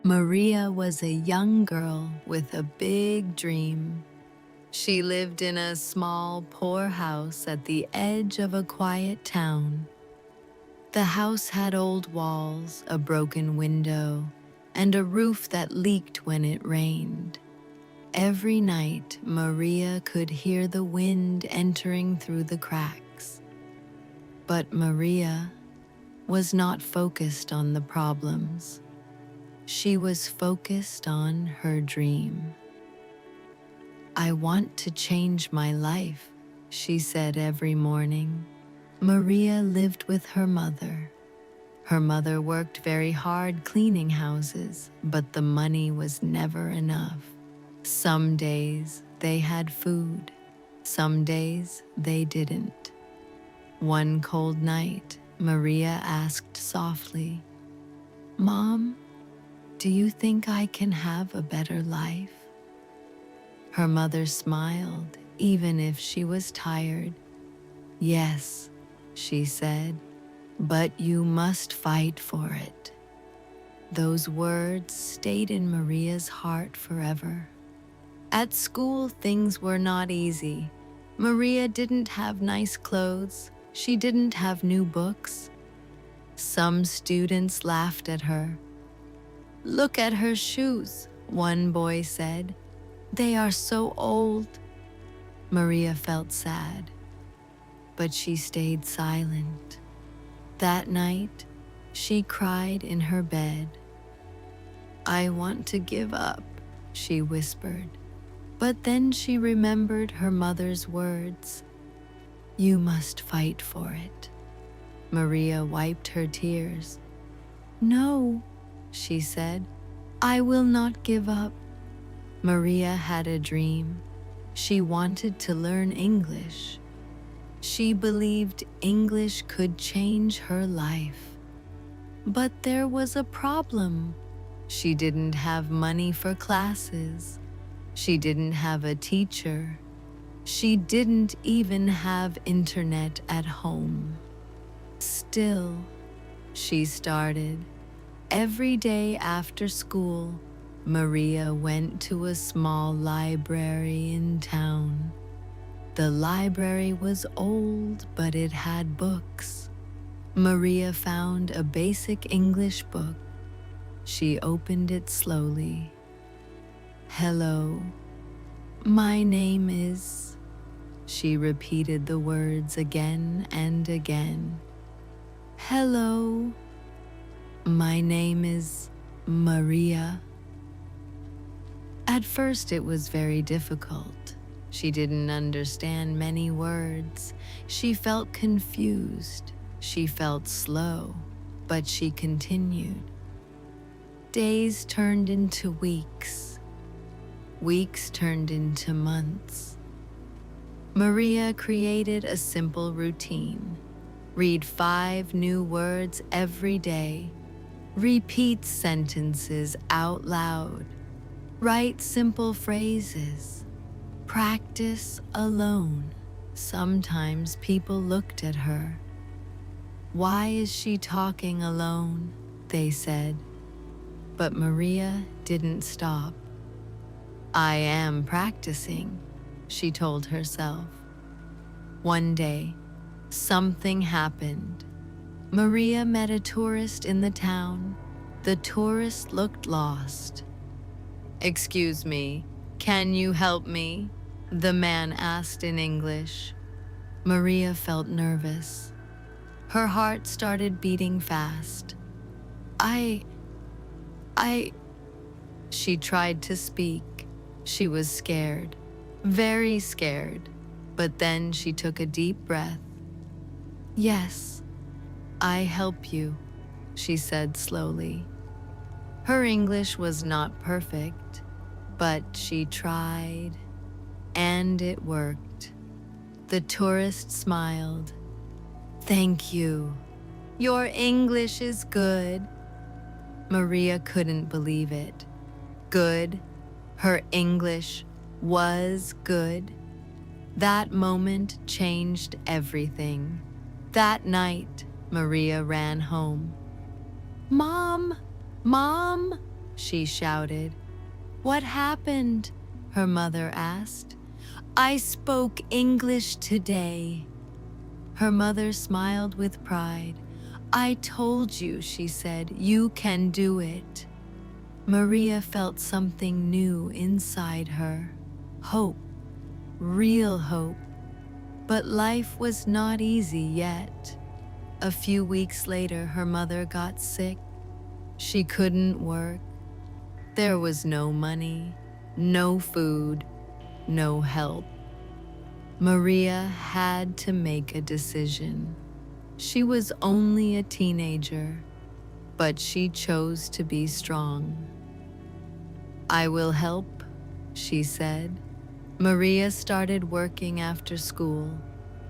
Maria was a young girl with a big dream. She lived in a small, poor house at the edge of a quiet town. The house had old walls, a broken window, and a roof that leaked when it rained. Every night, Maria could hear the wind entering through the cracks. But Maria was not focused on the problems. She was focused on her dream. "I want to change my life," she said every morning. Maria lived with her mother. Her mother worked very hard cleaning houses, but the money was never enough. Some days they had food, some days they didn't. One cold night, Maria asked softly, "Mom, do you think I can have a better life?" Her mother smiled, even if she was tired. "Yes," she said, "but you must fight for it." Those words stayed in Maria's heart forever. At school, things were not easy. Maria didn't have nice clothes. She didn't have new books. Some students laughed at her. "Look at her shoes," one boy said. "They are so old." Maria felt sad, but she stayed silent. That night, she cried in her bed. "I want to give up," she whispered. But then she remembered her mother's words. "You must fight for it." Maria wiped her tears. "No," she said, "I will not give up." Maria had a dream. She wanted to learn English. She believed English could change her life. But there was a problem. She didn't have money for classes. She didn't have a teacher. She didn't even have internet at home. Still, she started. Every day after school, Maria went to a small library in town. The library was old, but it had books. Maria found a basic English book. She opened it slowly. "Hello, my name is..." She repeated the words again and again. "Hello, my name is Maria." At first it was very difficult. She didn't understand many words. She felt confused. She felt slow, but she continued. Days turned into weeks. Weeks turned into months. Maria created a simple routine. Read 5 new words every day. Repeat sentences out loud. Write simple phrases. Practice alone. Sometimes people looked at her. "Why is she talking alone?" they said. But Maria didn't stop. "I am practicing," she told herself. One day, something happened. Maria met a tourist in the town. The tourist looked lost. "Excuse me, can you help me?" the man asked in English. Maria felt nervous. Her heart started beating fast. I... She tried to speak. She was scared, very scared, but then she took a deep breath. "Yes, I help you," she said slowly. Her English was not perfect, but she tried, and it worked. The tourist smiled. "Thank you. Your English is good." Maria couldn't believe it. Good. Her English was good. That moment changed everything. That night, Maria ran home. "Mom, Mom," she shouted. "What happened?" her mother asked. "I spoke English today." Her mother smiled with pride. "I told you," she said, "you can do it." Maria felt something new inside her. Hope, real hope. But life was not easy yet. A few weeks later, her mother got sick. She couldn't work. There was no money, no food, no help. Maria had to make a decision. She was only a teenager, but she chose to be strong. "I will help," she said. Maria started working after school.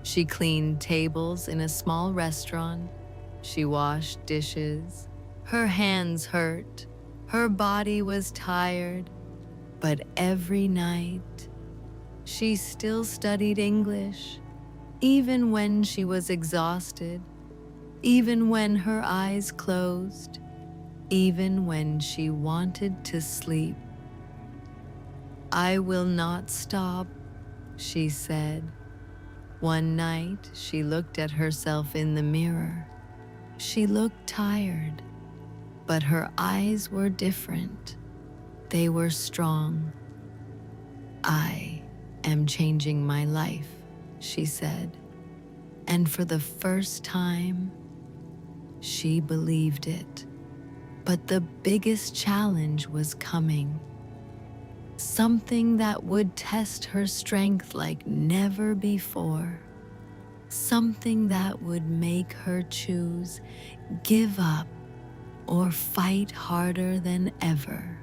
She cleaned tables in a small restaurant. She washed dishes. Her hands hurt. Her body was tired. But every night, she still studied English, even when she was exhausted, even when her eyes closed, even when she wanted to sleep. "I will not stop," she said. One night, she looked at herself in the mirror. She looked tired, but her eyes were different. They were strong. "I am changing my life," she said. And for the first time, she believed it. But the biggest challenge was coming. Something that would test her strength like never before. Something that would make her choose, give up, or fight harder than ever.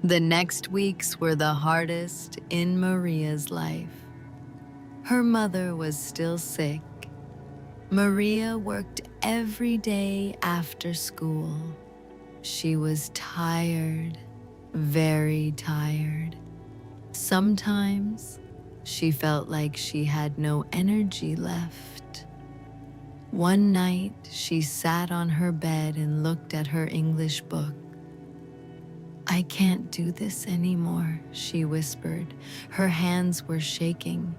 The next weeks were the hardest in Maria's life. Her mother was still sick. Maria worked every day after school. She was tired, very tired. Sometimes she felt like she had no energy left. One night, she sat on her bed and looked at her English book. "I can't do this anymore," she whispered. Her hands were shaking.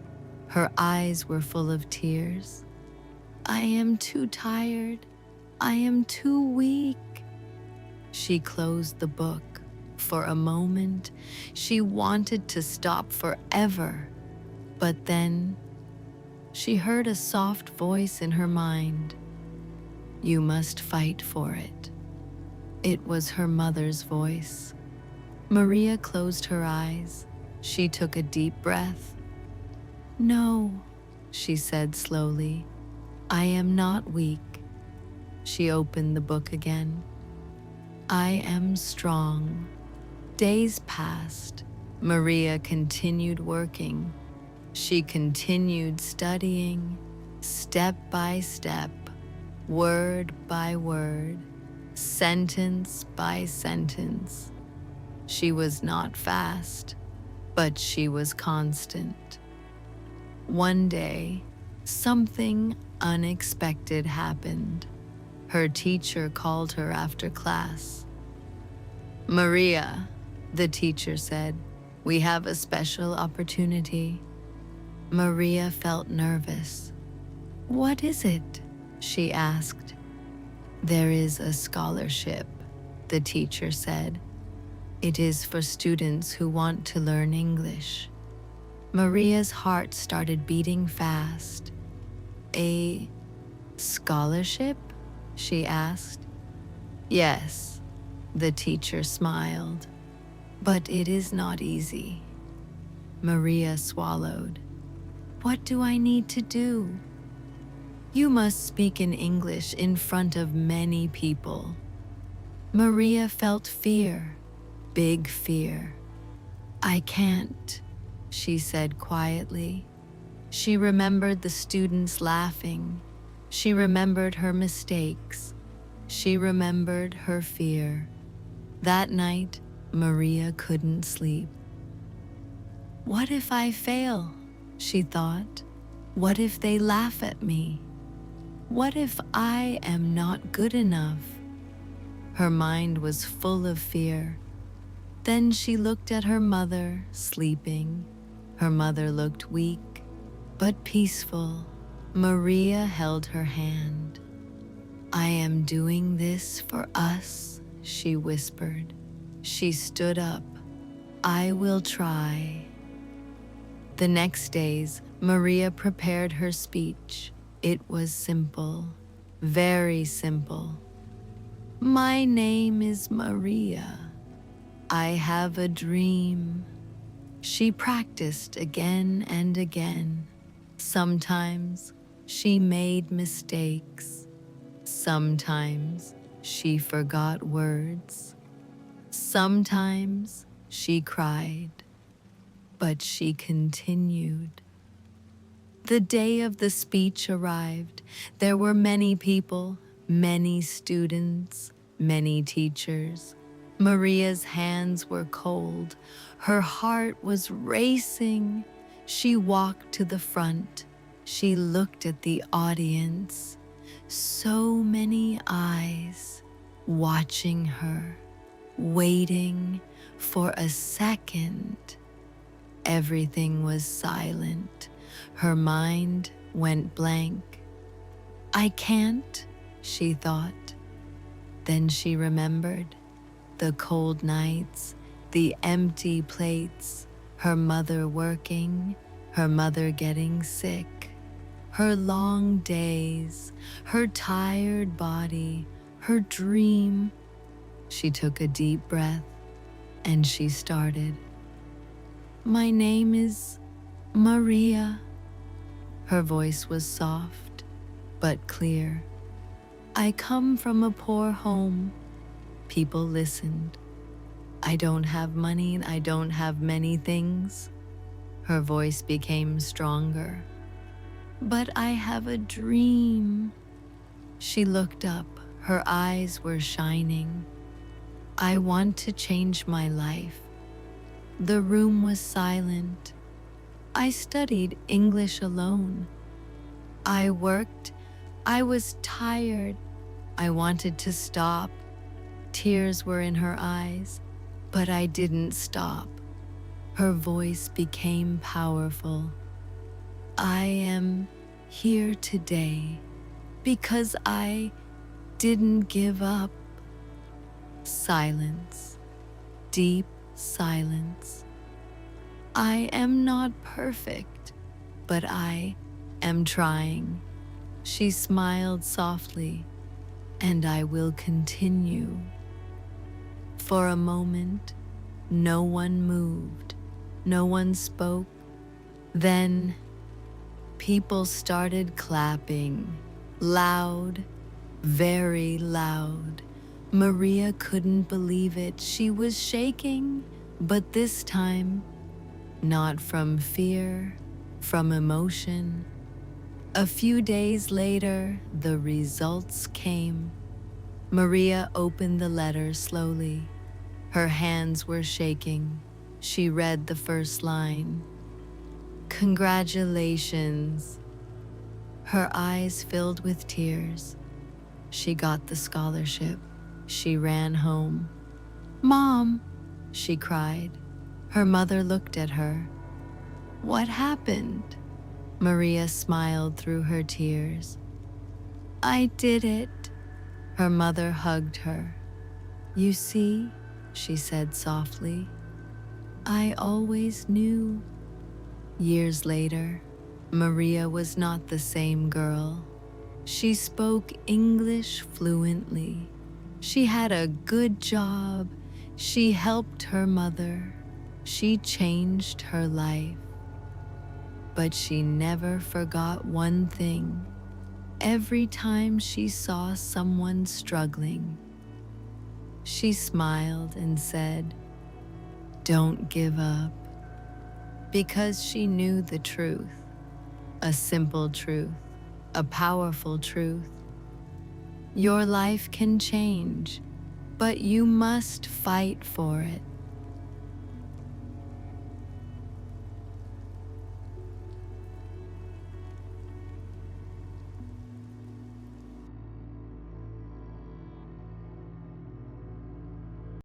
Her eyes were full of tears. "I am too tired. I am too weak." She closed the book. For a moment, she wanted to stop forever. But then, she heard a soft voice in her mind. "You must fight for it." It was her mother's voice. Maria closed her eyes. She took a deep breath. "No," she said slowly. "I am not weak." She opened the book again. "I am strong." Days passed. Maria continued working. She continued studying, step by step, word by word, sentence by sentence. She was not fast, but she was constant. One day, something unexpected happened. Her teacher called her after class. "Maria," the teacher said, "we have a special opportunity." Maria felt nervous. "What is it?" she asked. "There is a scholarship," the teacher said. "It is for students who want to learn English." Maria's heart started beating fast. "A scholarship?" she asked. "Yes," the teacher smiled. "But it is not easy." Maria swallowed. "What do I need to do?" "You must speak in English in front of many people." Maria felt fear, big fear. "I can't," she said quietly. She remembered the students laughing. She remembered her mistakes. She remembered her fear. That night, Maria couldn't sleep. "What if I fail?" she thought. "What if they laugh at me? What if I am not good enough? Her mind was full of fear. Then she looked at her mother, sleeping. Her mother looked weak, but peaceful. Maria held her hand. I am doing this for us, she whispered. She stood up. I will try. The next days, Maria prepared her speech. It was simple, very simple. My name is Maria. I have a dream. She practiced again and again. Sometimes she made mistakes. Sometimes she forgot words. Sometimes she cried. But she continued. The day of the speech arrived. There were many people, many students, many teachers. Maria's hands were cold. Her heart was racing. She walked to the front. She looked at the audience. So many eyes watching her, waiting for a second. Everything was silent. Her mind went blank. I can't, she thought. Then she remembered the cold nights, the empty plates, her mother working, her mother getting sick, her long days, her tired body, her dream. She took a deep breath and she started. My name is Maria. Her voice was soft but clear. I come from a poor home. People listened. I don't have money, I don't have many things. Her voice became stronger. But I have a dream. She looked up. Her eyes were shining. I want to change my life. The room was silent. I studied English alone. I worked. I was tired. I wanted to stop. Tears were in her eyes, but I didn't stop. Her voice became powerful. I am here today because I didn't give up. Silence, deep silence. I am not perfect, but I am trying. She smiled softly, and I will continue. For a moment, no one moved, no one spoke. Then, people started clapping, loud, very loud. Maria couldn't believe it. She was shaking, but this time, not from fear, from emotion. A few days later, the results came. Maria opened the letter slowly. Her hands were shaking. She read the first line. Congratulations. Her eyes filled with tears. She got the scholarship. She ran home. Mom, she cried. Her mother looked at her. What happened? Maria smiled through her tears. I did it. Her mother hugged her. You see, she said softly, I always knew. Years later, Maria was not the same girl. She spoke English fluently. She had a good job. She helped her mother. She changed her life. But she never forgot one thing. Every time she saw someone struggling, she smiled and said, Don't give up. Because she knew the truth, a simple truth, a powerful truth. Your life can change, but you must fight for it.